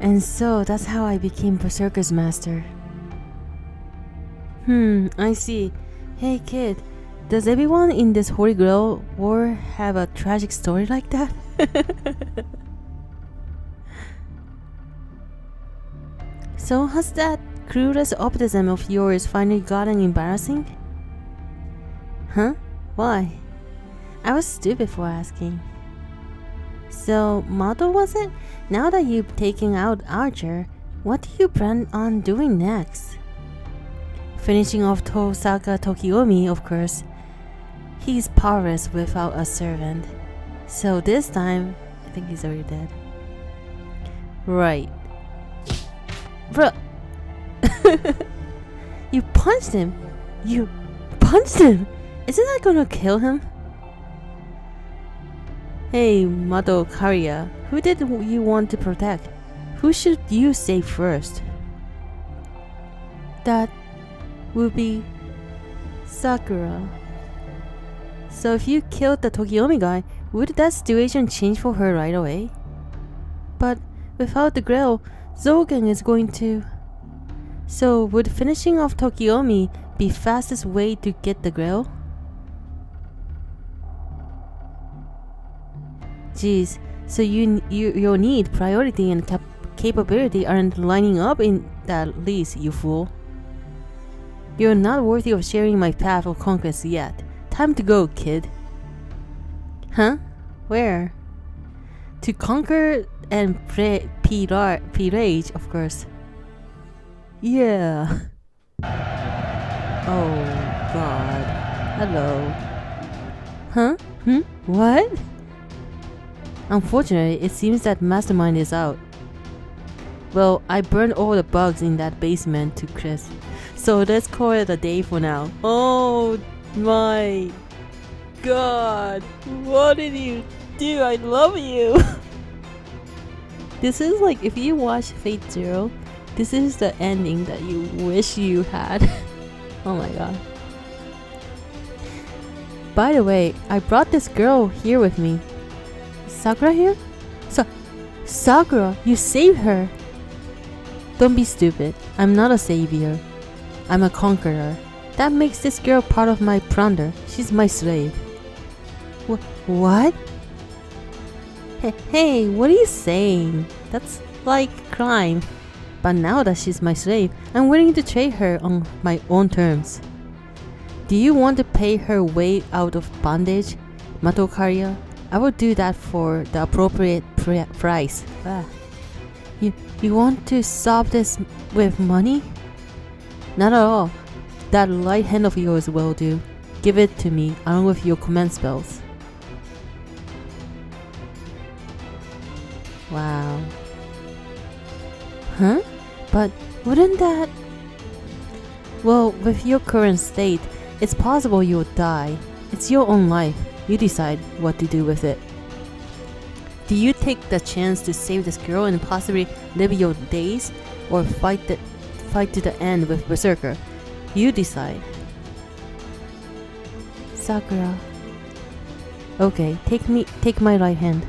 And so that's how I became Berserker's master. I see. Hey kid, does everyone in this Holy Grail war have a tragic story like that? So has that clueless optimism of yours finally gotten embarrassing? Huh? Why? I was stupid for asking. So, Mato was it? Now that you've taken out Archer, what do you plan on doing next? Finishing off Tosaka Tokiomi, of course. He's powerless without a servant. So this time, I think he's already dead. Right. Bruh. You punched him. You punched him. Isn't that gonna kill him? Hey, Mato Karia, who did you want to protect? Who should you save first? That would be Sakura. So if you killed the Tokiomi guy, would that situation change for her right away? But without the Grail, Zogen is going to... So would finishing off Tokiomi be fastest way to get the Grail? Geez, so your need, priority, and capability aren't lining up in that list, you fool. You're not worthy of sharing my path of conquest yet. Time to go, kid. Huh? Where? To conquer and pillage, of course. Yeah. Oh, God. Hello. Huh? What? Unfortunately, it seems that Mastermind is out. Well, I burned all the bugs in that basement to crisp. So let's call it a day for now. Oh my God. What did you do? I love you. This is like, if you watch Fate Zero, this is the ending that you wish you had. Oh my God. By the way, I brought this girl here with me. Sakura here? Sakura, you saved her. Don't be stupid. I'm not a savior. I'm a conqueror. That makes this girl part of my plunder. She's my slave. What? Hey, what are you saying? That's like crime. But now that she's my slave, I'm willing to trade her on my own terms. Do you want to pay her way out of bondage, Mato Karia? I will do that for the appropriate price. You want to solve this with money? Not at all. That light hand of yours will do. Give it to me along with your command spells. Wow. Huh? But wouldn't that... Well, with your current state, it's possible you'll die. It's your own life. You decide what to do with it. Do you take the chance to save this girl and possibly live your days, or fight to the end with Berserker? You decide. Sakura. Okay, take my right hand.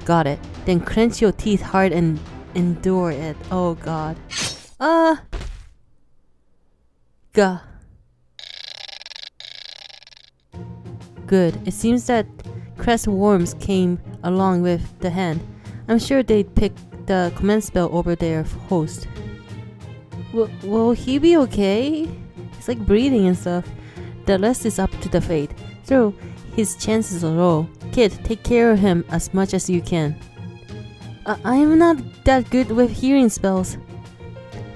Got it. Then clench your teeth hard and endure it. Oh God. Gah. Good. It seems that crest worms came along with the hand. I'm sure they'd pick the command spell over their host. Will he be okay? He's like breathing and stuff. The rest is up to the fate. So his chances are low. Kid, take care of him as much as you can. I'm not that good with hearing spells.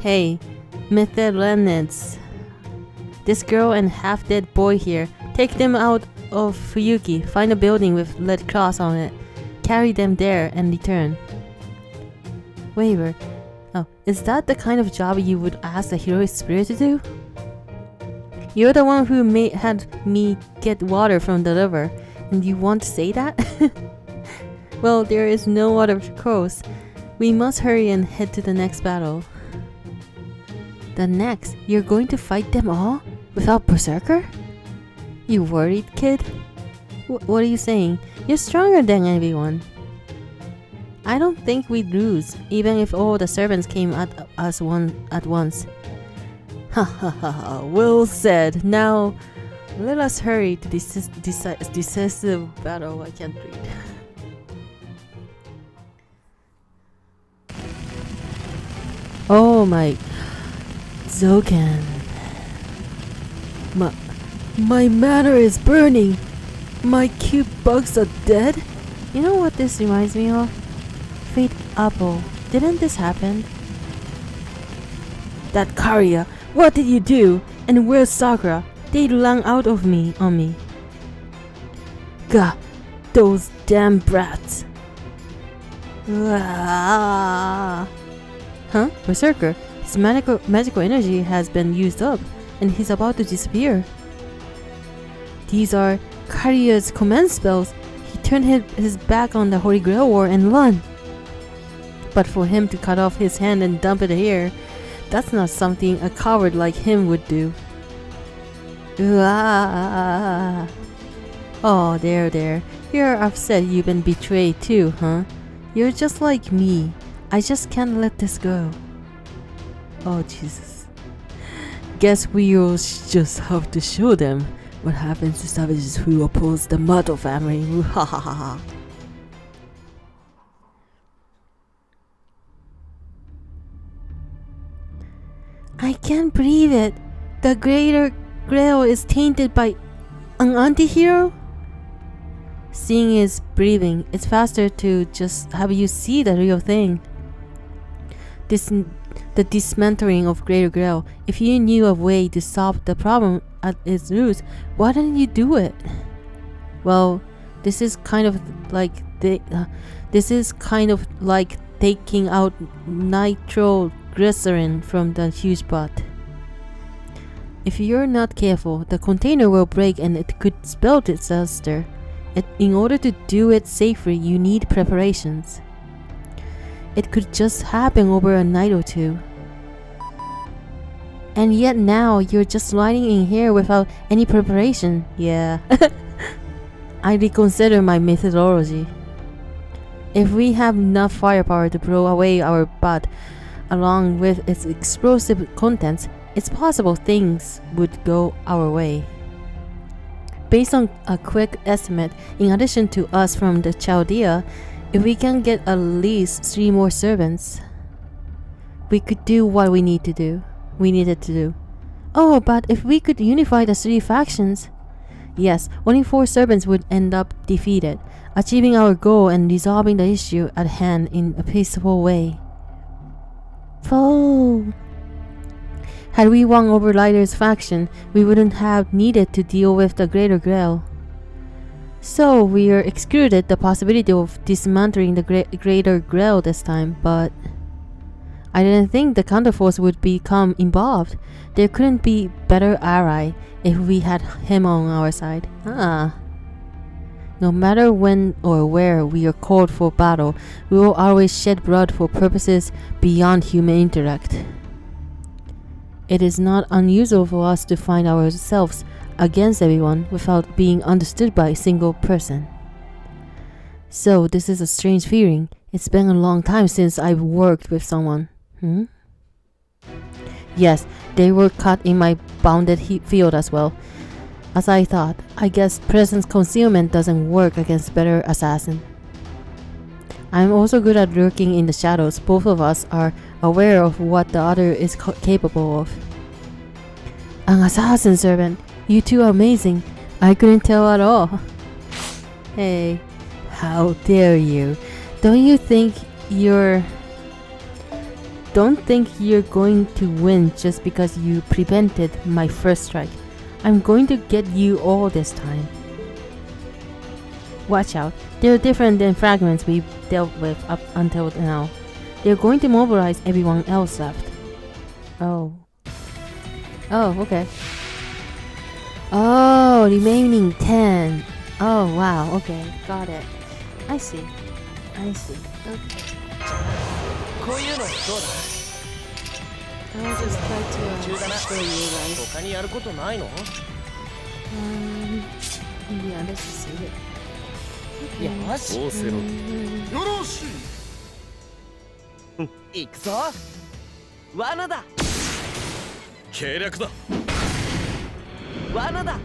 Hey, Mythelenids. This girl and half-dead boy here. Take them out of Fuyuki. Find a building with red cross on it. Carry them there and return. Waver. Oh, is that the kind of job you would ask a heroic spirit to do? You're the one who had me get water from the river, and you want to say that? Well, there is no other course. We must hurry and head to the next battle. The next? You're going to fight them all? Without Berserker? You worried, kid? What are you saying? You're stronger than everyone. I don't think we'd lose, even if all the servants came at us at once. Ha ha ha ha, well said. Now, let us hurry to decisive battle. I can't read. Oh my... Zokan. My manor is burning. My cute bugs are dead. You know what this reminds me of? Fate Apple. Didn't this happen? That Karya, what did you do? And where's Sakura? They lung out of me on me. Gah, those damn brats. Ah. Huh? Berserker. His magical energy has been used up, and he's about to disappear. These are Karya's command spells. He turned his back on the Holy Grail War and run. But for him to cut off his hand and dump it here, that's not something a coward like him would do. Ah. Oh, there. You're upset you've been betrayed too, huh? You're just like me. I just can't let this go. Oh, Jesus. Guess we'll just have to show them what happens to savages who oppose the Mato family. Ha ha ha ha. I can't believe it. The Greater Grail is tainted by an anti-hero? Seeing is breathing. It's faster to just have you see the real thing. The dismantling of Greater Grail. If you knew a way to solve the problem at its roots, why didn't you do it? Well, this is kind of like taking out nitroglycerin from the huge pot. If you're not careful, the container will break and it could spell disaster. In order to do it safely, you need preparations. It could just happen over a night or two. And yet now, you're just lying in here without any preparation. Yeah. I reconsider my methodology. If we have enough firepower to blow away our pot, along with its explosive contents, it's possible things would go our way. Based on a quick estimate, in addition to us from the Chaldea, if we can get at least 3 more servants, we could do what we needed to do. Oh, but if we could unify the 3 factions, yes, only 4 servants would end up defeated, achieving our goal and resolving the issue at hand in a peaceful way. Foe! Had we won over Lighter's faction, we wouldn't have needed to deal with the Greater Grail. So we are excluded the possibility of dismantling the Greater Grail this time, but I didn't think the counterforce would become involved. There couldn't be better ally if we had him on our side. No matter when or where we are called for battle, we will always shed blood for purposes beyond human intellect. It is not unusual for us to find ourselves against everyone without being understood by a single person. So this is a strange feeling. It's been a long time since I've worked with someone. Yes, they were cut in my bounded field as well. As I thought, I guess presence concealment doesn't work against better assassin. I'm also good at lurking in the shadows. Both of us are aware of what the other is capable of. An assassin servant. You two are amazing. I couldn't tell at all. Hey, how dare you? Don't think you're going to win just because you prevented my first strike. I'm going to get you all this time. Watch out. They're different than fragments we've dealt with up until now. They're going to mobilize everyone else left. Oh, okay. Oh, remaining 10. Oh, wow. Okay, got it. I see. Okay. I'll just try to show you guys. Yeah, let's just see it. Okay. 行くぞ。罠だ。計略だ。罠だ。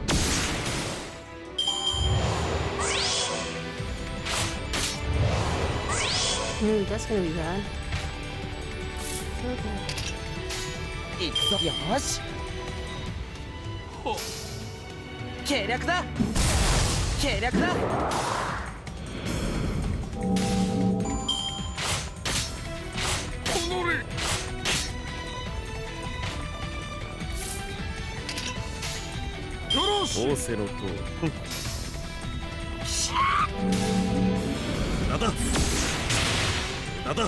That's gonna be bad. Okay. 行くぞ。よーし。計略だ。計略だ。仰せのとおり。なんだなんだ。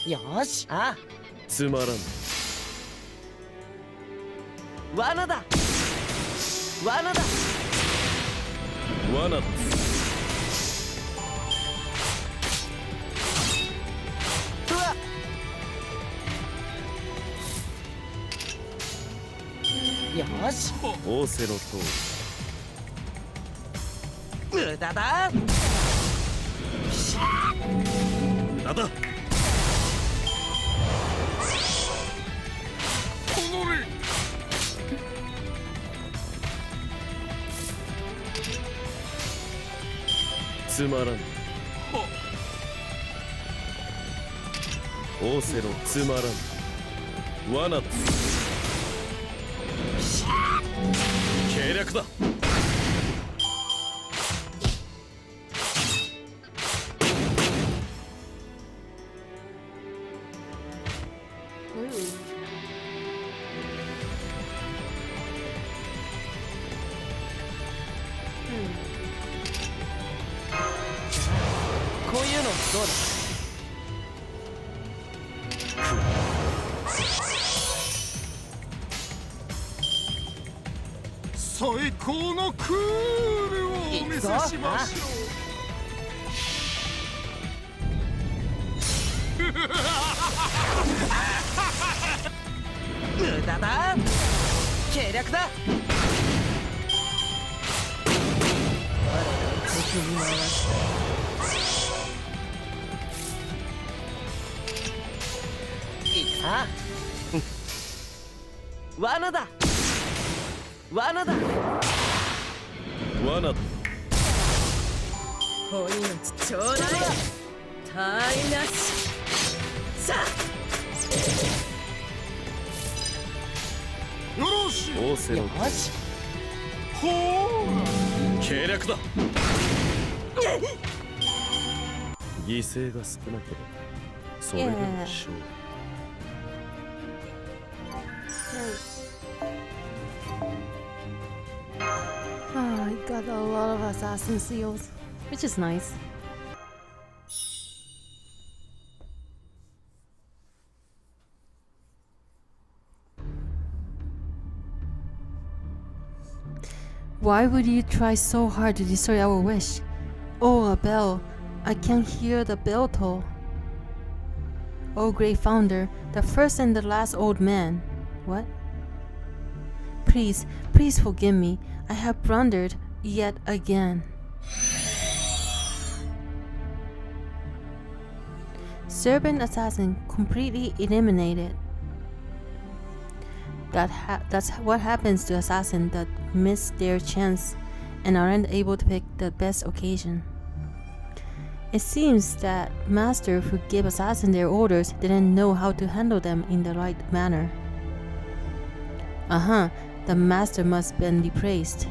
よーし。ああ、つまらん。罠だ。罠だ。罠だ。うわっ。よーし。仰せのとおり。無駄だ。なんだ。つまらん。仰せろ。つまらん。罠だ。計略だ。こういうのどうだ。最高のクールをお見せしましょう。無駄だ。計略だ。敵に回した。ああ、罠だ。罠だ。罠だ。お命ちょうだい。台無し。さう。よろしい。仰せの。よし。ほーら。計略だ。犠牲が少なければそれでも勝利。Oh, I got a lot of assassin seals, which is nice. Why would you try so hard to destroy our wish? Oh, a bell. I can hear the bell toll. Oh, great founder, the first and the last old man. What? Please, please forgive me. I have blundered yet again. Serpent assassin completely eliminated. That's what happens to assassins that miss their chance and aren't able to pick the best occasion. It seems that master who gave assassin their orders didn't know how to handle them in the right manner. The master must be depraised.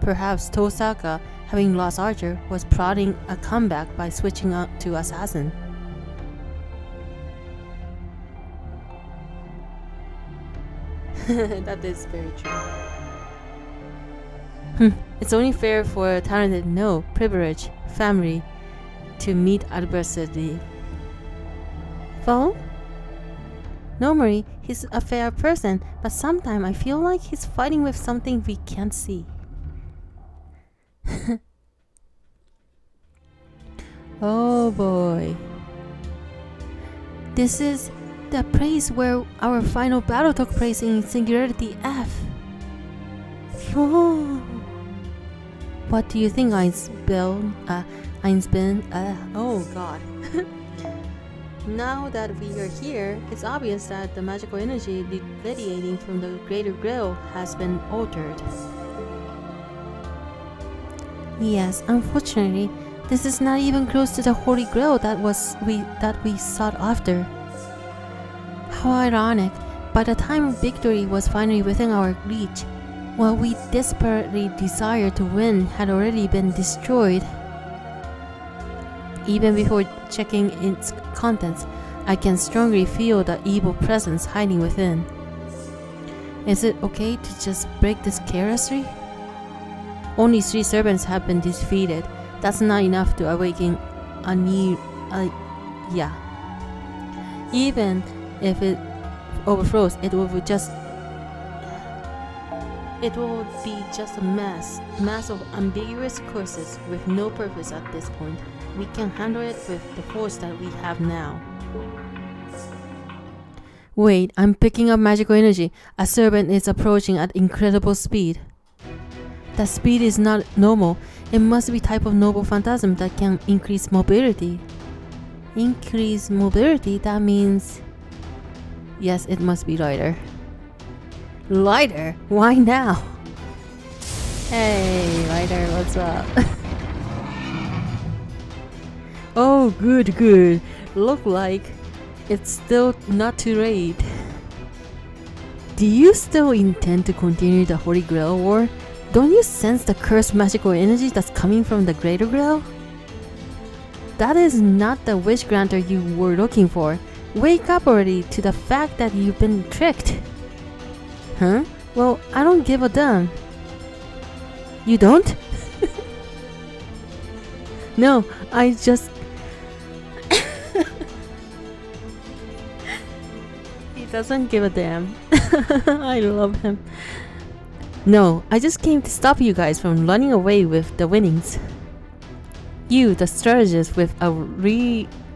Perhaps Tosaka, having lost Archer, was plotting a comeback by switching up to assassin. That is very true. It's only fair for a talented no privilege family to meet adversity. Phone? Normally, he's a fair person, but sometimes I feel like he's fighting with something we can't see. Oh boy. This is That place where our final battle took place in Singularity F. Oh. What do you think, Einstein? Oh god. Now that we are here, it's obvious that the magical energy radiating from the Greater Grail has been altered. Yes, unfortunately, this is not even close to the Holy Grail that we sought after. How ironic! By the time victory was finally within our reach, what we desperately desired to win had already been destroyed. Even before checking its contents, I can strongly feel the evil presence hiding within. Is it okay to just break this carelessly? Only 3 servants have been defeated. That's not enough to awaken a new... yeah. Even if it overflows, it will be just a mass of ambiguous curses with no purpose at this point. We can handle it with the force that we have now. Wait, I'm picking up magical energy. A servant is approaching at incredible speed. That speed is not normal. It must be type of noble phantasm that can increase mobility. Increase mobility? That means... yes, it must be lighter. Lighter? Why now? Hey, lighter, what's up? Oh, good. Look like it's still not too late. Do you still intend to continue the Holy Grail War? Don't you sense the cursed magical energy that's coming from the Greater Grail? That is not the wish granter you were looking for. Wake up already to the fact that you've been tricked. Huh? Well, I don't give a damn. You don't? No, I just... He doesn't give a damn. I love him. No, I just came to stop you guys from running away with the winnings. You, the strategist with a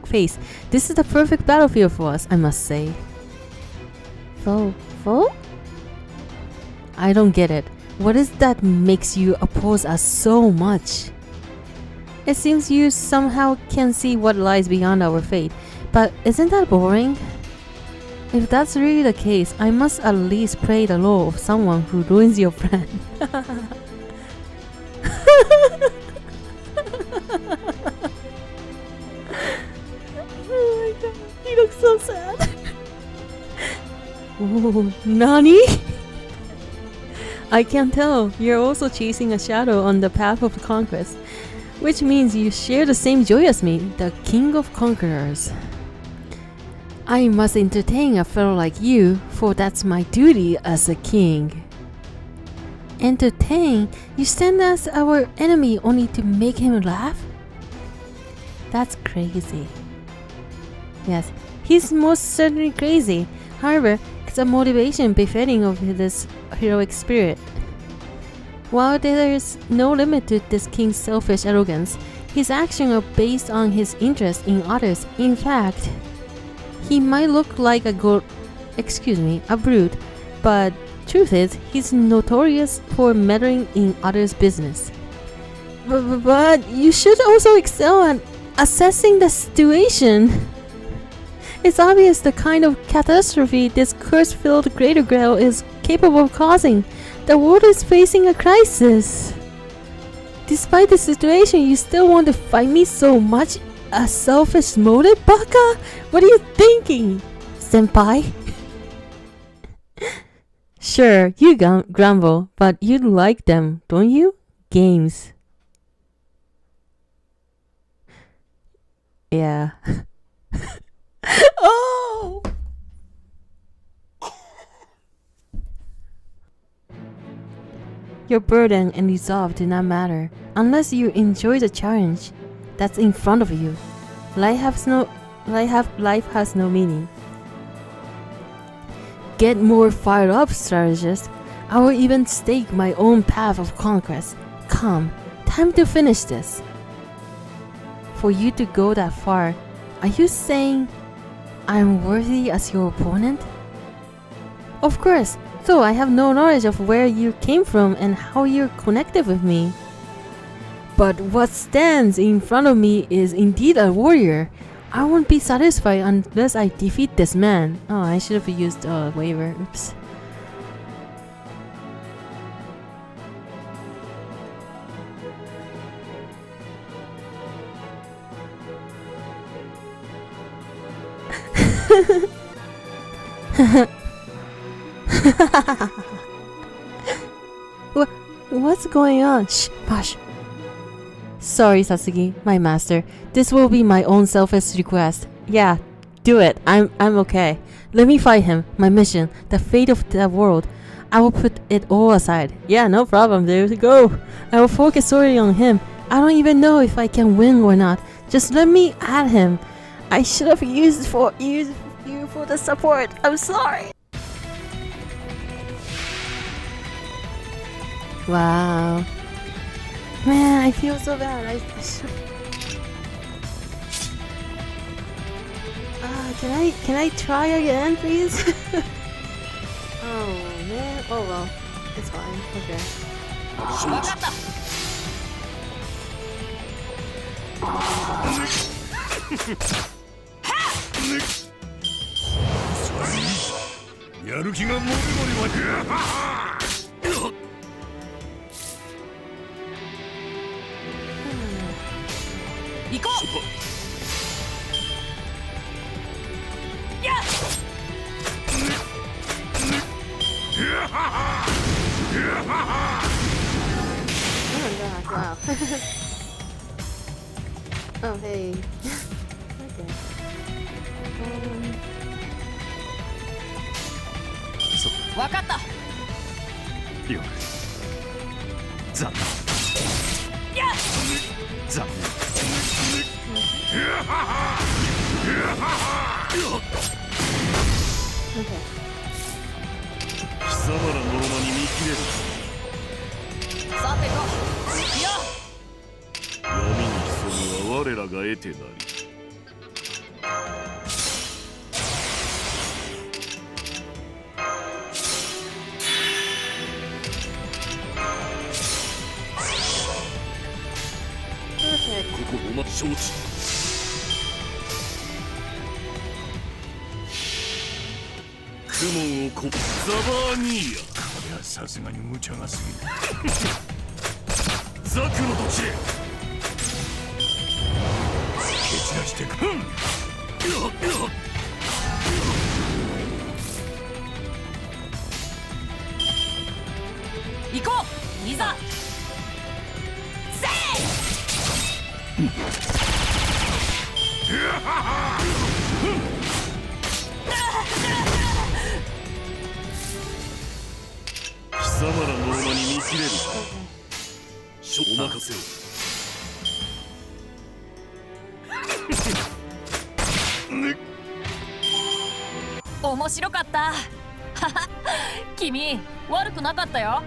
face. This is the perfect battlefield for us, I must say. Foe? I don't get it. What is that makes you oppose us so much? It seems you somehow can see what lies beyond our fate, but isn't that boring? If that's really the case, I must at least pray the law of someone who ruins your friend. Oh my god, he looks so sad. Oh, Nani? I can tell you're also chasing a shadow on the path of conquest, which means you share the same joy as me, the king of conquerors. I must entertain a fellow like you, for that's my duty as a king. Entertain? You stand as our enemy only to make him laugh? That's crazy. Yes, he's most certainly crazy. However, it's a motivation befitting of this heroic spirit. While there is no limit to this king's selfish arrogance, his actions are based on his interest in others. In fact, he might look like a brute, but truth is, he's notorious for meddling in others' business. But you should also excel at assessing the situation. It's obvious the kind of catastrophe this curse-filled Greater Grail is capable of causing. The world is facing a crisis. Despite the situation, you still want to fight me so much? A selfish motive, Baka? What are you thinking, senpai? Sure, you grumble, but you like them, don't you? Games. Yeah. Oh! Your burden and resolve do not matter unless you enjoy the challenge that's in front of you. Life has no meaning. Get more fired up, strategist. I will even stake my own path of conquest. Come, time to finish this. For you to go that far, are you saying I'm worthy as your opponent? Of course. So I have no knowledge of where you came from and how you're connected with me. But what stands in front of me is indeed a warrior. I won't be satisfied unless I defeat this man. Oh, I should have used a waiver. Oops. What's going on? Shh, hush. Sorry, Sasuke, my master. This will be my own selfish request. Yeah, do it. I'm okay. Let me fight him. My mission, the fate of the world. I will put it all aside. Yeah, no problem. There we go. I will focus solely on him. I don't even know if I can win or not. Just let me at him. I should have used you for the support. I'm sorry. Wow. Man, I feel so bad. I should... Can I try again, please? Oh man. Oh well. It's fine. Okay. やる気がもりもりは行こう。やっ。Oh my god! Wow. Oh hey. Okay. わかった。よく。残念。やっ。残念。Okay. 貴様らのロマに見切れる。さてと。よっ。闇に潜むは我らが得てなり。ここおま承知。クモンをこザバーニーヤ。これはさすがに無茶が過ぎる。ザクの土地へ。蹴散らしてく。行こう。いざ。せい。貴様らの馬に見切れるか。お任せを。面白かった。君、悪くなかったよ。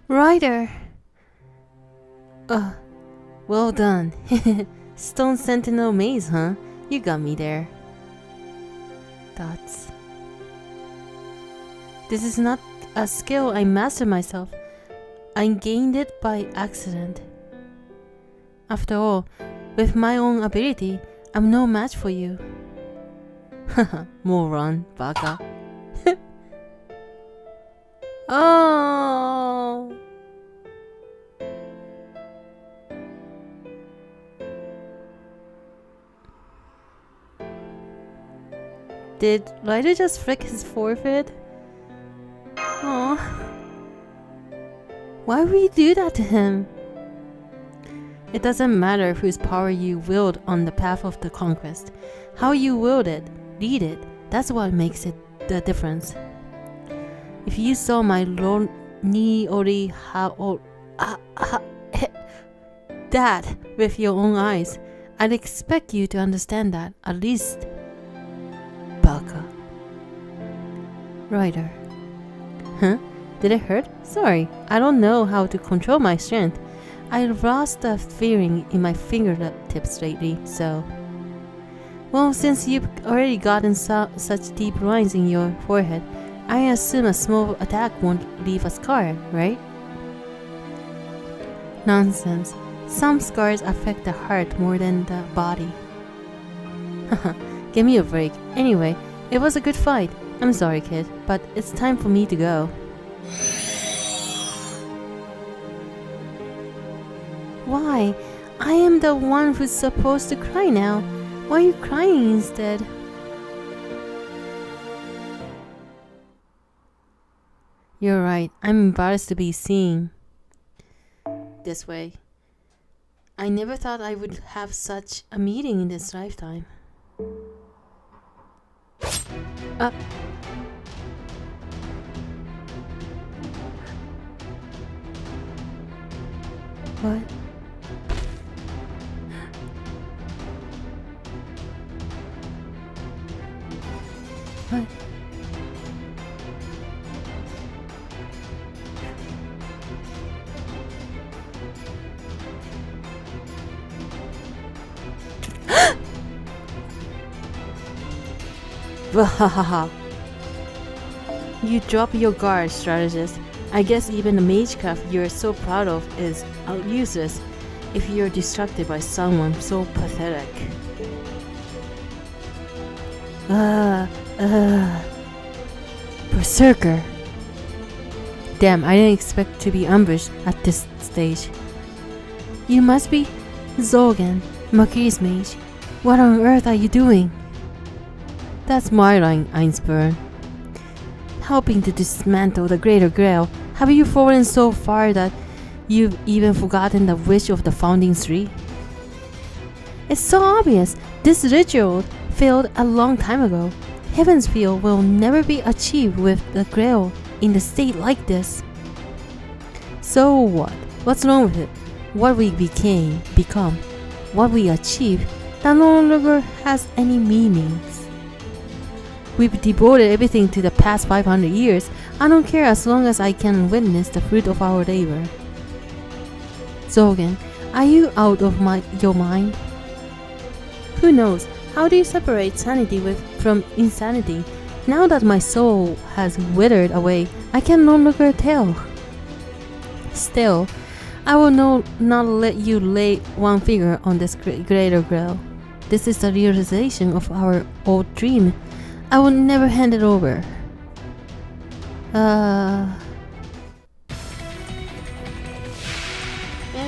Ryder. Well done. Stone Sentinel Maze, huh? You got me there. Dots. This is not a skill I mastered myself. I gained it by accident. After all, with my own ability, I'm no match for you. Haha, moron, baka. Oh. Did Ryder just flick his forfeit? Aww. Why would you do that to him? It doesn't matter whose power you wield on the path of the conquest. How you wield it, lead it, that's what makes it the difference. If you saw my ni ori ha o that with your own eyes, I'd expect you to understand that, at least. Baka. Ryder, Huh? Did it hurt? Sorry, I don't know how to control my strength. I've lost the feeling in my fingertips lately, so... Well, since you've already gotten such deep lines in your forehead, I assume a small attack won't leave a scar, right? Nonsense. Some scars affect the heart more than the body. Haha, give me a break. Anyway, it was a good fight. I'm sorry, kid, but it's time for me to go. Why? I am the one who's supposed to cry now. Why are you crying instead? You're right. I'm embarrassed to be seen this way. I never thought I would have such a meeting in this lifetime. What? What? Wahahaha. You drop your guard, strategist. I guess even the magecraft you're so proud of is useless if you're distracted by someone so pathetic. Berserker. Damn, I didn't expect to be ambushed at this stage. You must be Zogan, Maki's mage. What on earth are you doing? That's my line, Einspur. Helping to dismantle the Greater Grail. Have you fallen so far that you've even forgotten the wish of the Founding Three? It's so obvious. This ritual failed a long time ago. Heaven's Feel will never be achieved with the Grail in a state like this. So what? What's wrong with it? What we become, what we achieve, that no longer has any meanings. We've devoted everything to the past 500 years. I don't care as long as I can witness the fruit of our labor. Zogan, are you out of your mind? Who knows? How do you separate sanity from insanity? Now that my soul has withered away, I can no longer tell. Still, I will not let you lay one finger on this Greater Grail. This is the realization of our old dream. I will never hand it over. Yeah,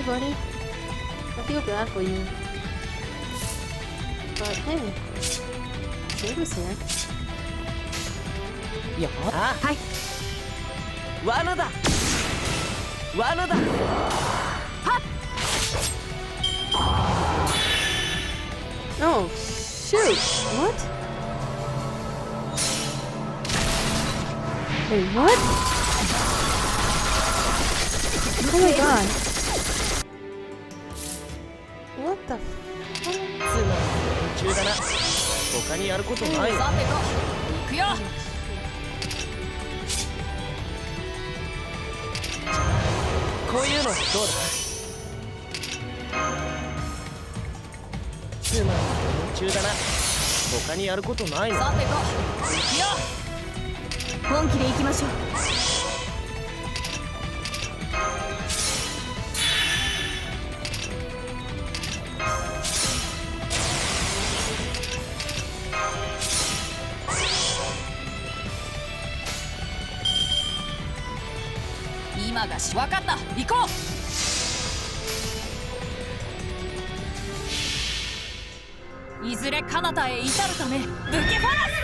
buddy. I feel bad for you. But hey, Saber's here. Yeah. Hi. Wanada. Wanada. Ha. Oh, shoot! What? Wait, what? Oh my god. What the fuck? 中だな。他にやることない。さてと、行くよ。こういうのどうだ。つまり中だな。他にやることないの。さてと、行くよ。本気で行きましょう。今がしわかった。行こう。いずれ彼方へ至るため武器ファラス。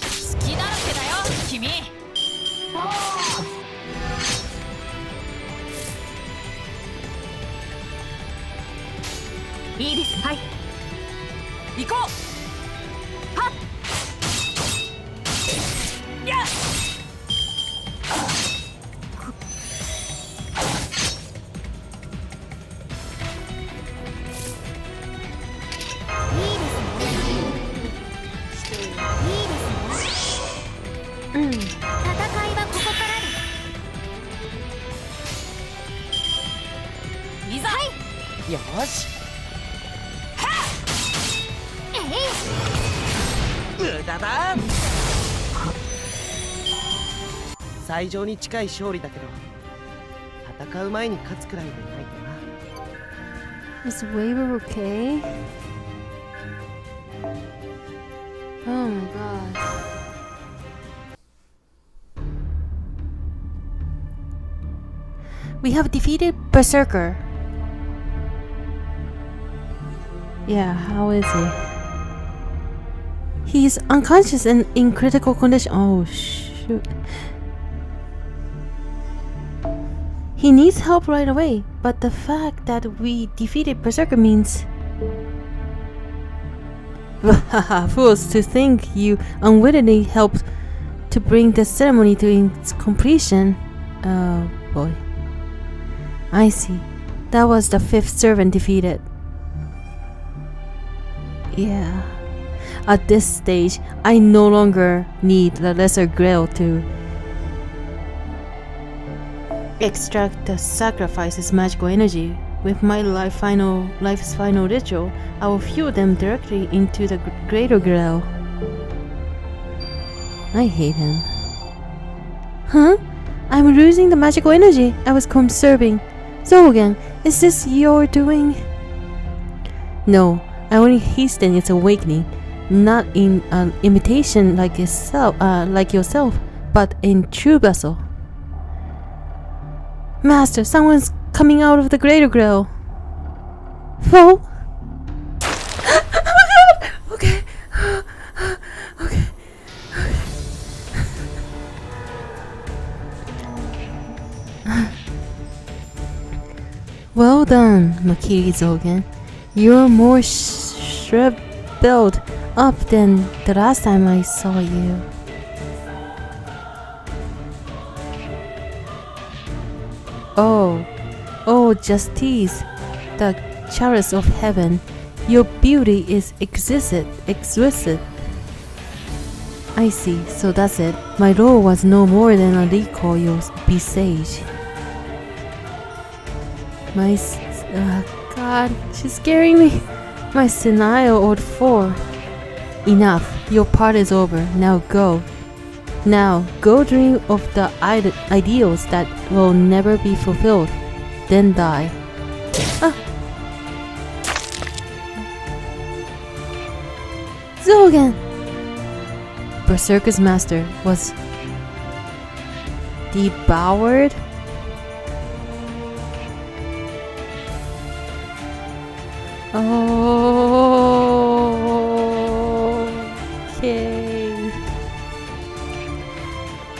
隙だらけだよ君。いいです。はい、行こう。はっやっ。いいですね。いいですね。よし無駄だ。最上に近い勝利だけど戦う前に勝つくらいでないとな。 Is Waver okay? Oh my god. We have defeated Berserker. Yeah, how is he? He's unconscious and in critical condition. Oh shoot. He needs help right away, but the fact that we defeated Berserker means... Fools to think you unwittingly helped to bring the ceremony to its completion. Oh boy. I see. That was the 5th servant defeated. Yeah. At this stage, I no longer need the lesser grail to extract the sacrifice's magical energy. With my life's final ritual, I will fuel them directly into the greater grail. I hate him. Huh? I'm losing the magical energy I was conserving. Zogan, is this your doing? No, I only hasten its awakening, not in an imitation like yourself, but in true vessel. Master, someone's coming out of the greater grail. Foe? Oh my god! Okay. Okay. Well done, Makiri Zogan. You're more shriveled up than the last time I saw you. Oh, Justice, the chalice of heaven. Your beauty is exquisite. I see, so that's it. My role was no more than a recoil besage. God, she's scaring me. My senile old four. Enough, your part is over. Now go. Now, go dream of the ideals that will never be fulfilled. Then die. Ah. Zogan! Berserker's master was devoured? Okay.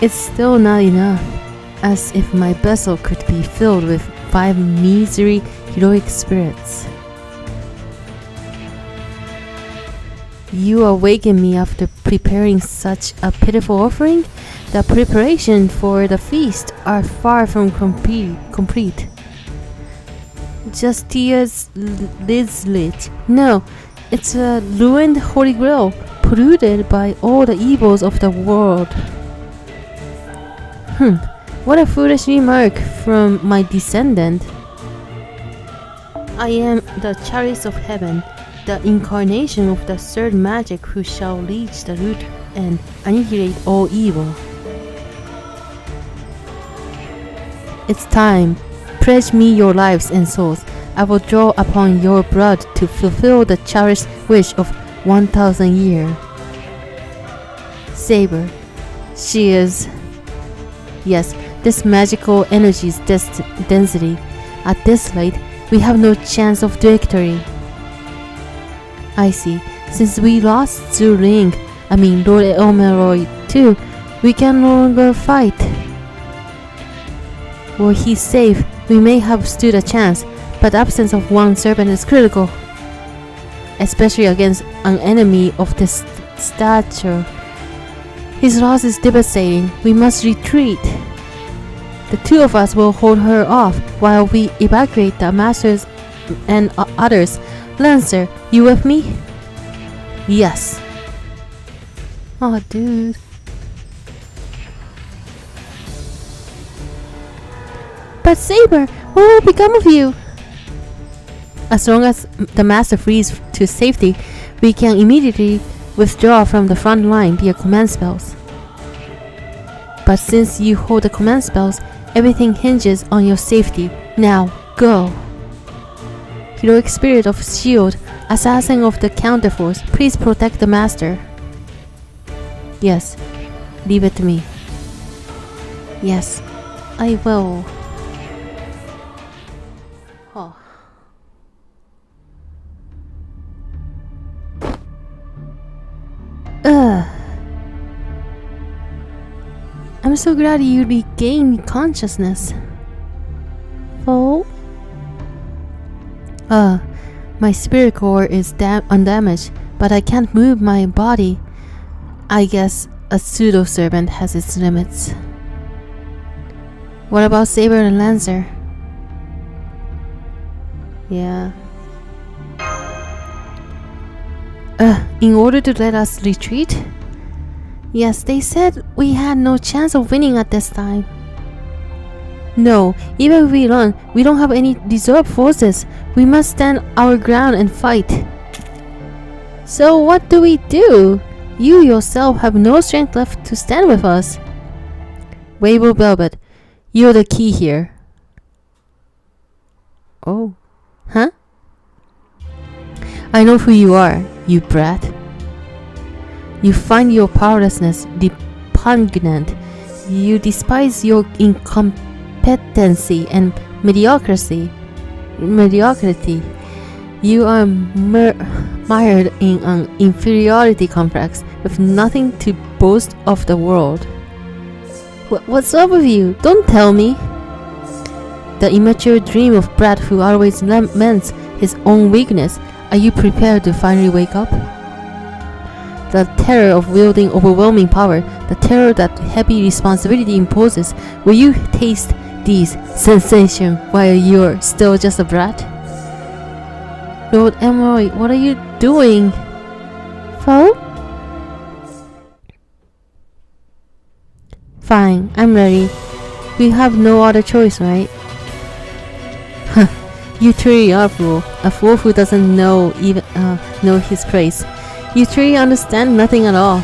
It's still not enough. As if my vessel could be filled with 5 misery heroic spirits. You awaken me after preparing such a pitiful offering? The preparation for the feast are far from complete. Justia's Lizlit. No, it's a ruined holy grail, polluted by all the evils of the world. What a foolish remark from my descendant. I am the chalice of heaven, the incarnation of the third magic who shall reach the root and annihilate all evil. It's time. Pledge me your lives and souls. I will draw upon your blood to fulfill the cherished wish of 1,000 years. Saber. She is... Yes, this magical energy's density. At this rate, we have no chance of victory. I see. Since we lost Zhu Ling, Lord Elmeroy too, we can no longer fight. Were he safe, we may have stood a chance, but the absence of one servant is critical, especially against an enemy of this stature. His loss is devastating. We must retreat. The two of us will hold her off while we evacuate the masters and others. Lancer, you with me? Yes. Oh, dude. But Saber, what will become of you? As long as the master frees to safety, we can immediately withdraw from the front line via command spells. But since you hold the command spells, everything hinges on your safety. Now, go! Heroic Spirit of Shield, Assassin of the Counterforce, please protect the master. Yes, leave it to me. Yes, I will. Oh. I'm so glad you regained consciousness. Oh? My spirit core is undamaged, but I can't move my body. I guess a pseudo-servant has its limits. What about Saber and Lancer? Yeah. In order to let us retreat? Yes, they said we had no chance of winning at this time. No, even if we run, we don't have any reserve forces. We must stand our ground and fight. So what do we do? You yourself have no strength left to stand with us. Wable Velvet, you're the key here. Oh. Huh? I know who you are, you brat. You find your powerlessness repugnant. You despise your incompetency and mediocrity. You are mired in an inferiority complex with nothing to boast of the world. What's up with you? Don't tell me. The immature dream of brat who always laments his own weakness. Are you prepared to finally wake up? The terror of wielding overwhelming power, the terror that heavy responsibility imposes. Will you taste these sensations while you're still just a brat? Lord Emeroy, what are you doing? Foe? Fine, I'm ready. We have no other choice, right? Huh, you truly are a fool. A fool who doesn't know his place. You truly understand nothing at all.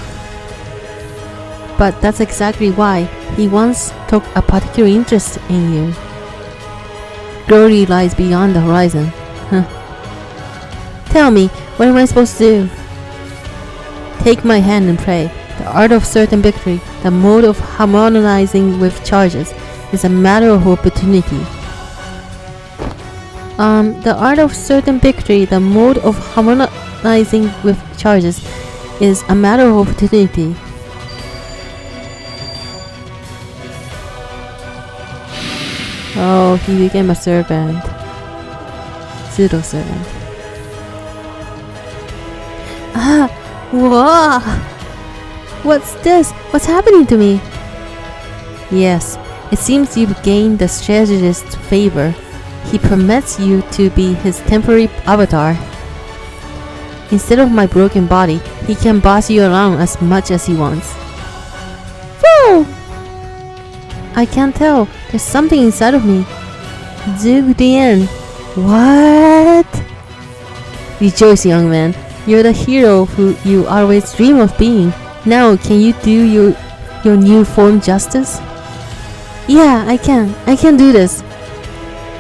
But that's exactly why he once took a particular interest in you. Glory lies beyond the horizon. Huh. Tell me, what am I supposed to do? Take my hand and pray. The art of certain victory, the mode of harmonizing with charges, is a matter of opportunity. The art of certain victory, the mode of harmonizing with charges, is a matter of opportunity. Oh, he became a servant. Pseudo-servant. Ah! Whoa! What's this? What's happening to me? Yes, it seems you've gained the strategist's favor. He permits you to be his temporary avatar. Instead of my broken body, he can boss you around as much as he wants. Whoa! I can't tell. There's something inside of me. Zugdian. What? Rejoice, young man. You're the hero who you always dream of being. Now, can you do your new form justice? Yeah, I can. I can do this.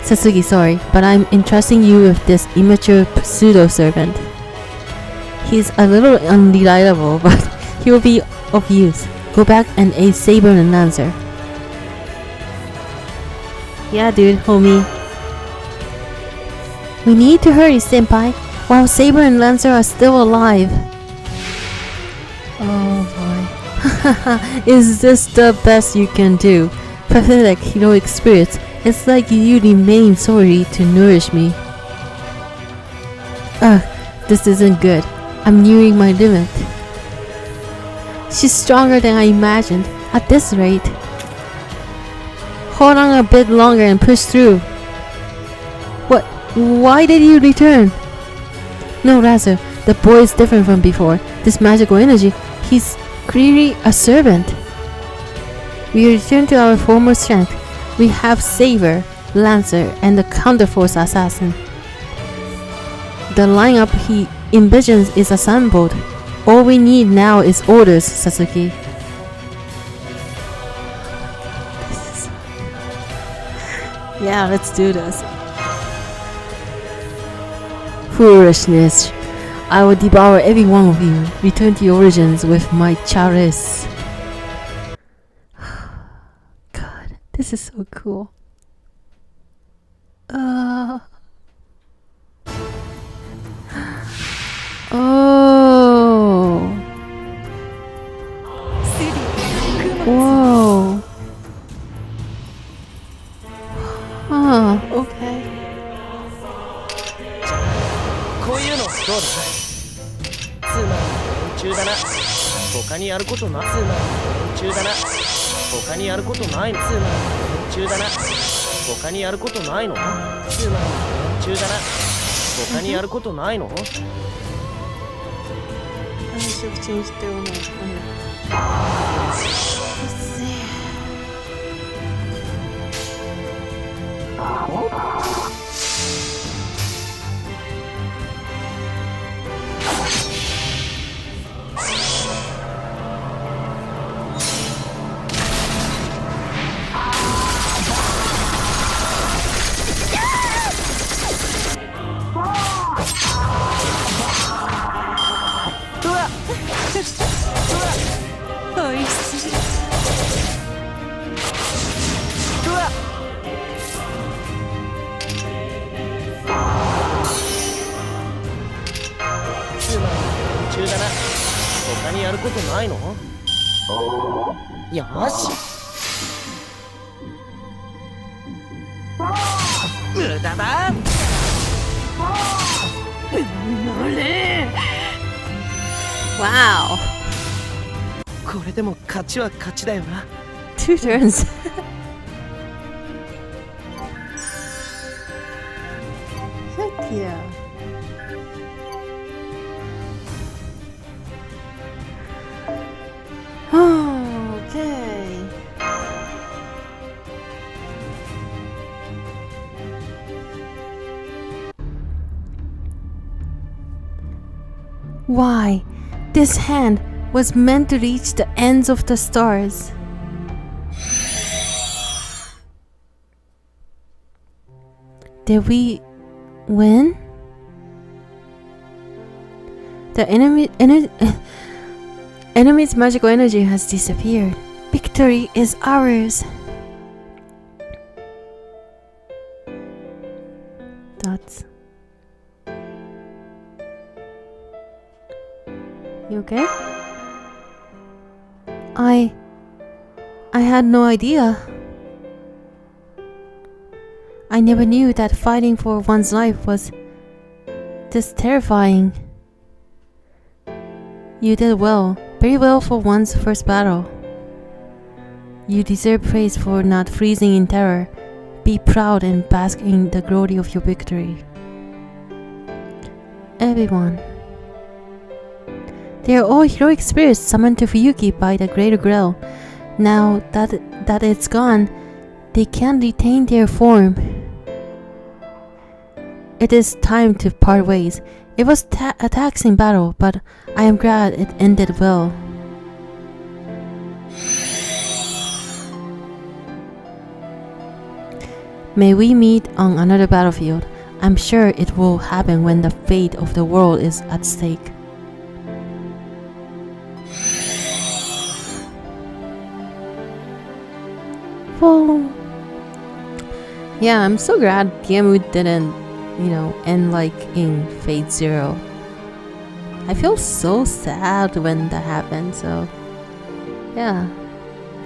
Satuki, sorry, but I'm entrusting you with this immature pseudo-servant. He's a little unreliable, but he will be of use. Go back and aid Saber and Lancer. Yeah, dude, homie. We need to hurry, senpai, while Saber and Lancer are still alive. Oh boy. Is this the best you can do? Pathetic heroic spirits. It's like you remain sorry to nourish me. Ugh, this isn't good. I'm nearing my limit. She's stronger than I imagined. At this rate. Hold on a bit longer and push through. What? Why did you return? No, rather, the boy is different from before. This magical energy, he's clearly a servant. We return to our former strength. We have Saber, Lancer, and the Counterforce Assassin. the lineup he envisions is assembled. All we need now is orders, Satuki. Yeah, let's do this. Foolishness. I will devour every one of you. Return to your origins with my chalice. God, this is so cool. Oh. Whoa. Okay. こういうのどうだ。つまり連中だな。他にやることな。つまり連中だな。他にやることないの。つまり連中だな。他にやることないの。つまり連中だな。他にやることないの。 I should have changed their own. Let's see. Wow. これでも勝ちは勝ちだよな。 Two turns. Heck yeah. Okay. Why? This hand was meant to reach the ends of the stars. Did we win? The enemy's magical energy has disappeared. Victory is ours. That's... You okay? I had no idea. I never knew that fighting for one's life was this terrifying. You did well, very well for one's first battle. You deserve praise for not freezing in terror. Be proud and bask in the glory of your victory. Everyone. They are all heroic spirits summoned to Fuyuki by the Greater Grail. Now that it's gone, they can't retain their form. It is time to part ways. It was a taxing battle, but I am glad it ended well. May we meet on another battlefield. I'm sure it will happen when the fate of the world is at stake. Well, yeah, I'm so glad Diemu didn't, end like in Fate Zero. I feel so sad when that happened, so yeah,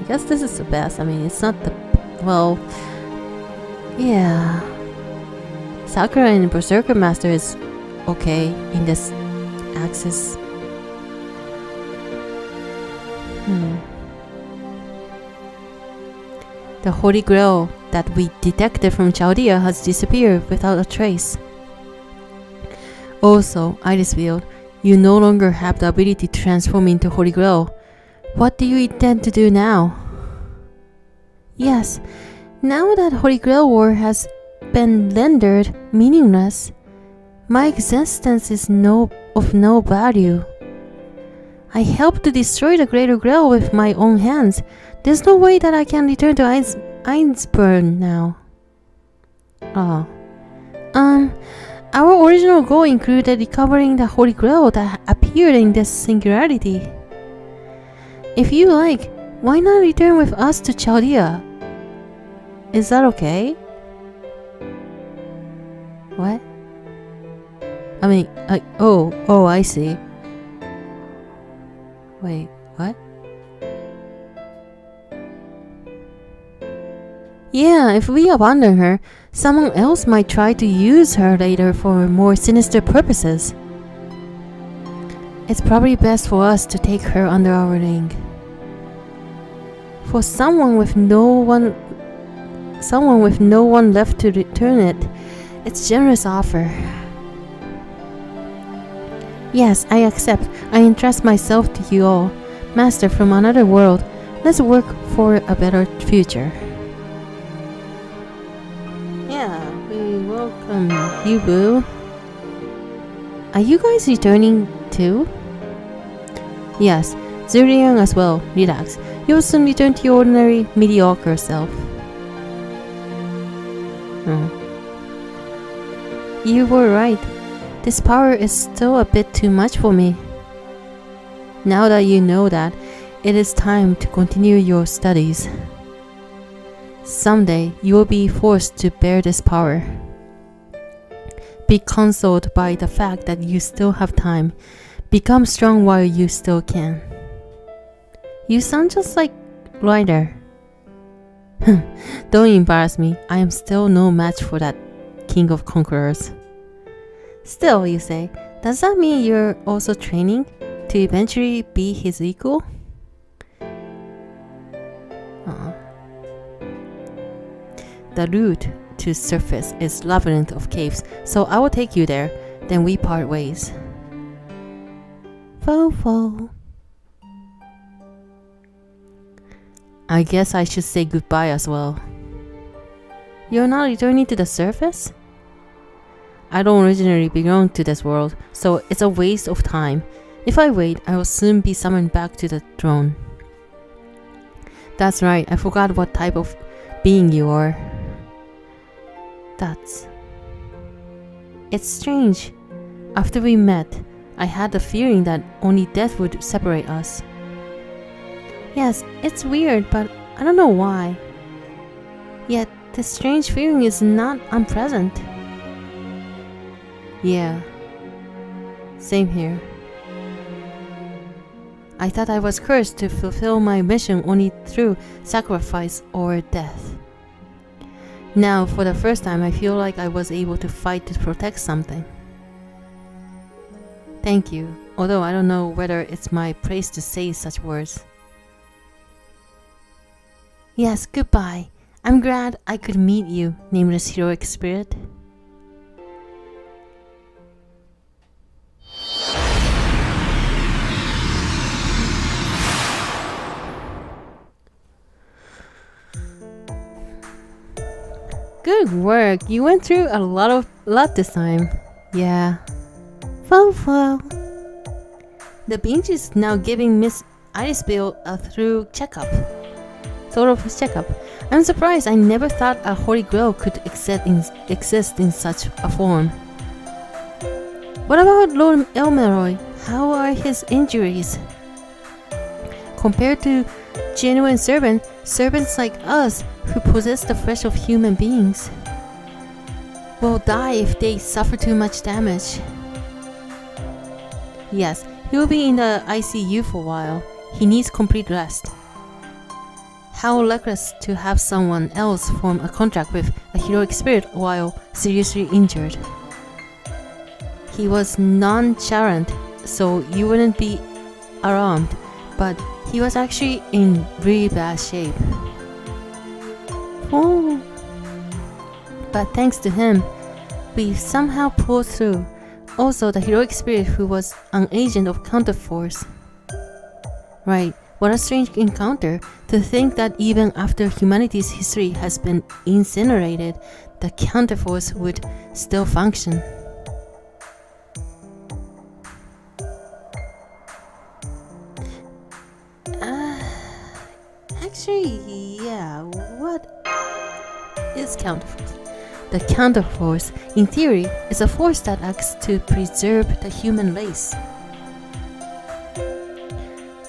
I guess this is the best. I mean, it's not the, well, yeah, Sakura and Berserker Master is okay in this axis. The Holy Grail that we detected from Chaldea has disappeared without a trace. Also, Irisfield, you no longer have the ability to transform into Holy Grail. What do you intend to do now? Yes, now that Holy Grail War has been rendered meaningless, My existence is of no value. I helped to destroy the Greater Grail with my own hands. There's no way that I can return to Einsburn now. Oh. Our original goal included recovering the Holy Grail that appeared in this singularity. If you like, why not return with us to Chaldea? Is that okay? What? I mean, oh, I see. Wait, what? Yeah, if we abandon her, someone else might try to use her later for more sinister purposes. It's probably best for us to take her under our wing. For someone with no one left to return it, it's a generous offer. Yes, I accept. I entrust myself to you all. Master from another world, let's work for a better future. Yeah, we welcome you, Boo. Are you guys returning too? Yes, Zurian as well. Relax. You'll soon return to your ordinary, mediocre self. You were right. This power is still a bit too much for me. Now that you know that, it is time to continue your studies. Someday, you will be forced to bear this power. Be consoled by the fact that you still have time. Become strong while you still can. You sound just like Ryder. Don't embarrass me. I am still no match for that King of Conquerors. Still, you say, does that mean you're also training to eventually be his equal? The route to surface is labyrinth of caves, so I will take you there, then we part ways. Fo. I guess I should say goodbye as well. You're not returning to the surface? I don't originally belong to this world, so it's a waste of time. If I wait, I will soon be summoned back to the throne. That's right, I forgot what type of being you are. It's strange. After we met, I had the feeling that only death would separate us. Yes, it's weird, but I don't know why. Yet, this strange feeling is not unpleasant. Yeah, same here. I thought I was cursed to fulfill my mission only through sacrifice or death. Now, for the first time, I feel like I was able to fight to protect something. Thank you, although I don't know whether it's my place to say such words. Yes, goodbye. I'm glad I could meet you, nameless heroic spirit. Good work. You went through a lot this time. Yeah. Fo. The bench is now giving Miss Irisbill a thorough checkup. I'm surprised. I never thought a Holy Grail could exist in such a form. What about Lord Elmeroy? How are his injuries? Compared to genuine servants like us who possess the flesh of human beings will die if they suffer too much damage. Yes, he will be in the ICU for a while. He needs complete rest. How reckless to have someone else form a contract with a heroic spirit while seriously injured. He was nonchalant, so you wouldn't be alarmed, but he was actually in really bad shape. Oh. But thanks to him, we somehow pulled through. Also, the heroic spirit who was an agent of Counterforce. Right, what a strange encounter, to think that even after humanity's history has been incinerated, the Counterforce would still function. Actually, yeah, what is counterforce? The counterforce, in theory, is a force that acts to preserve the human race.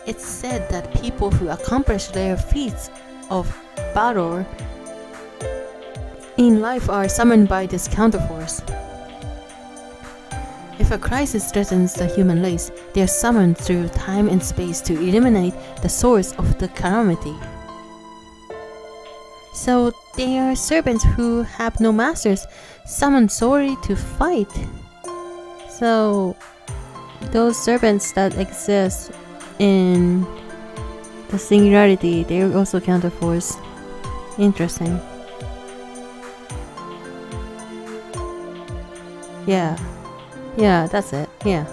It's said that people who accomplish their feats of battle in life are summoned by this counterforce. If a crisis threatens the human race, they are summoned through time and space to eliminate the source of the calamity. So they are servants who have no masters, summoned solely to fight. So those servants that exist in the singularity, they are also counterforce. Interesting. Yeah, that's it. Yeah.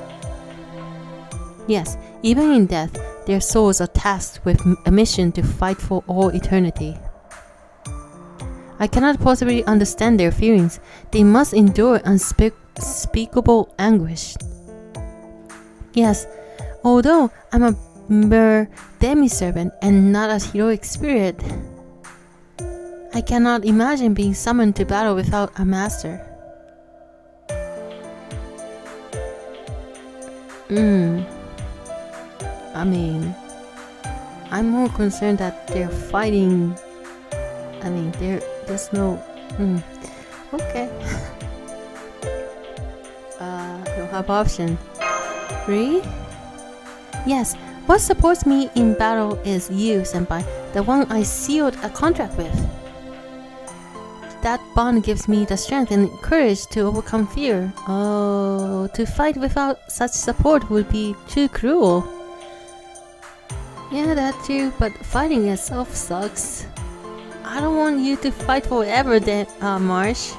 Yes, even in death, their souls are tasked with a mission to fight for all eternity. I cannot possibly understand their feelings. They must endure unspeakable anguish. Yes, although I'm a mere demi-servant and not a heroic spirit, I cannot imagine being summoned to battle without a master. I mean, I'm more concerned that they're fighting. I mean, there's no. Okay. Don't have option. 3? Yes. What supports me in battle is you, senpai, the one I sealed a contract with. That bond gives me the strength and courage to overcome fear. Oh, to fight without such support would be too cruel. Yeah, that too, but fighting itself sucks. I don't want you to fight forever, Marsh.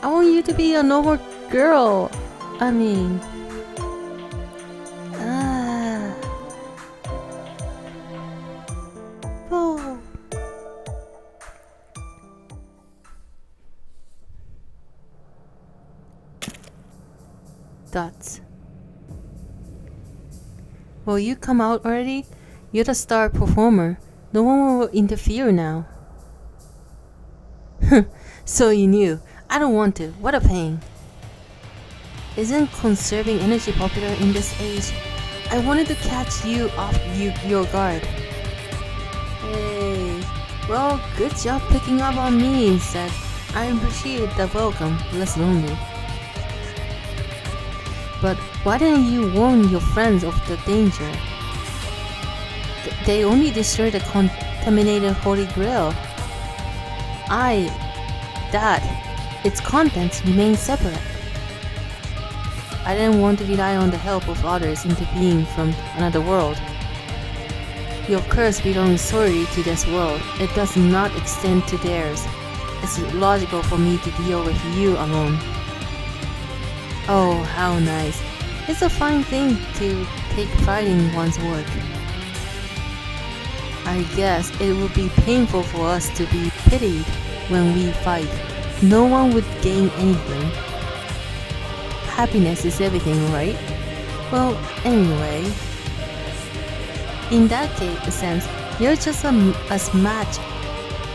I want you to be a normal girl. I mean... Oh. Dots. Will you come out already? You're the star performer. No one will interfere now. So you knew. I don't want to. What a pain. Isn't conserving energy popular in this age? I wanted to catch you off your guard. Hey. Well, good job picking up on me instead. I appreciate the welcome. Less lonely. But why didn't you warn your friends of the danger? They only destroy the contaminated Holy Grail. Its contents remain separate. I didn't want to rely on the help of others intervening from another world. Your curse belongs solely to this world. It does not extend to theirs. It's logical for me to deal with you alone. Oh, how nice. It's a fine thing to take pride in one's work. I guess it would be painful for us to be pitied when we fight. No one would gain anything. Happiness is everything, right? Well, anyway. In that sense, you're just as much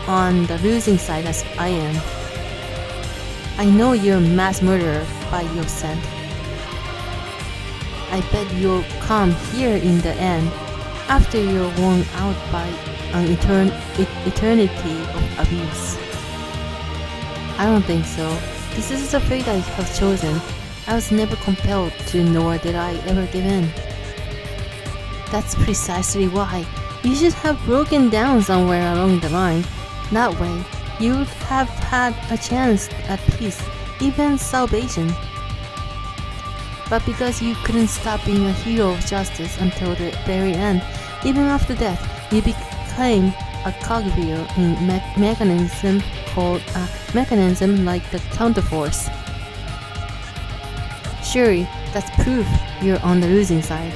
on the losing side as I am. I know you're a mass murderer by your scent. I bet you'll come here in the end, after you're worn out by an eternity of abuse. I don't think so. This is the fate I have chosen. I was never compelled to, nor did I ever give in. That's precisely why. You should have broken down somewhere along the line. That way, you would have had a chance at peace, even salvation. But because you couldn't stop being a hero of justice until the very end, even after death, you became a cogwheel in mechanism called a mechanism like the counterforce. Surely, that's proof you're on the losing side.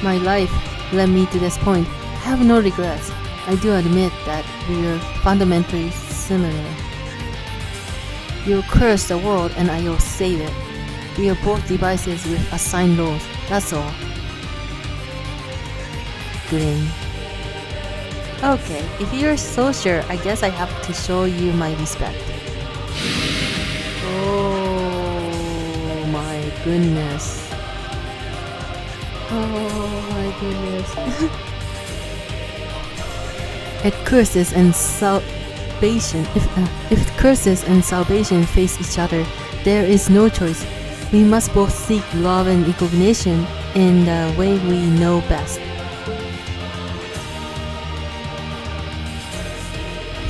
My life led me to this point. I have no regrets. I do admit that we're fundamentally similar. You'll curse the world and I will save it. We are both devices with assigned roles, that's all. Grin. Okay, if you're so sure, I guess I have to show you my respect. Oh my goodness. Oh my goodness. If curses and salvation face each other, there is no choice. We must both seek love and recognition in the way we know best.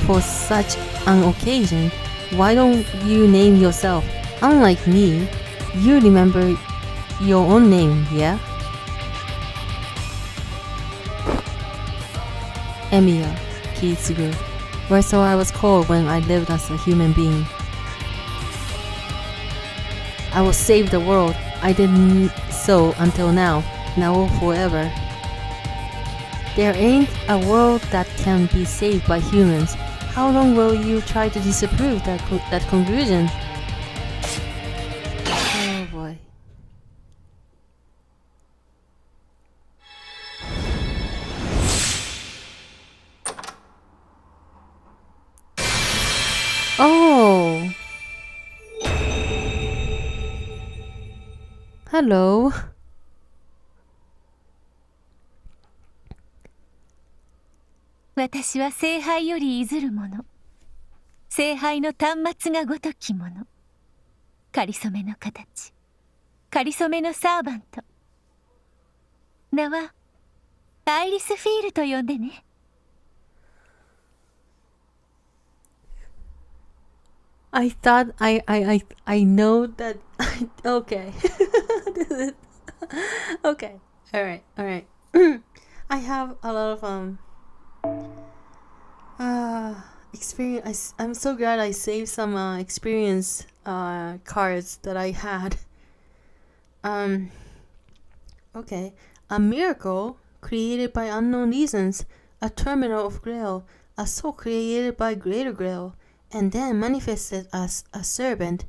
For such an occasion, why don't you name yourself? Unlike me, you remember your own name, yeah? Emiya Kitsugu, or so I was called when I lived as a human being. I will save the world. I didn't so until now or forever. There ain't a world that can be saved by humans. How long will you try to disapprove that conclusion? Oh boy. Oh! Hello. 私は聖杯より譲るもの。聖杯の端末がごときもの。かりそめの形。かりそめのサーバント。名はアイリスフィールと呼んでね。I thought I know that. Okay. Okay. All right. I have a lot of experience. I'm so glad I saved some experience cards that I had. Okay. A miracle created by unknown reasons. A terminal of Grail. A soul created by Greater Grail. And then manifested as a servant.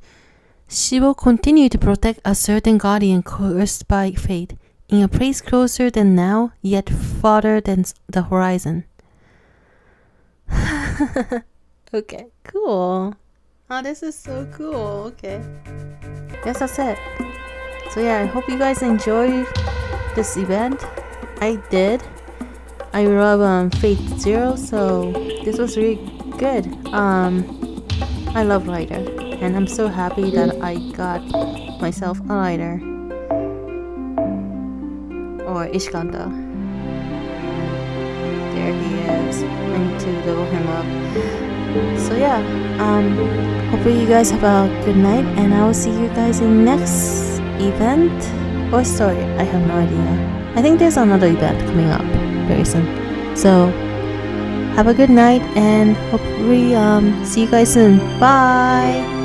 She will continue to protect a certain guardian cursed by fate, in a place closer than now, yet farther than the horizon. Okay, cool. Oh, this is so cool. Okay. Guess that's it. So yeah, I hope you guys enjoyed this event. I did. I love Fate Zero, so this was really good. I love lighter, and I'm so happy that I got myself a lighter. Or Ishikanta. There he is. I need to level him up. So yeah, hopefully you guys have a good night, and I will see you guys in next event or story. I have no idea. I think there's another event coming up very soon. So have a good night, and hopefully see you guys soon. Bye.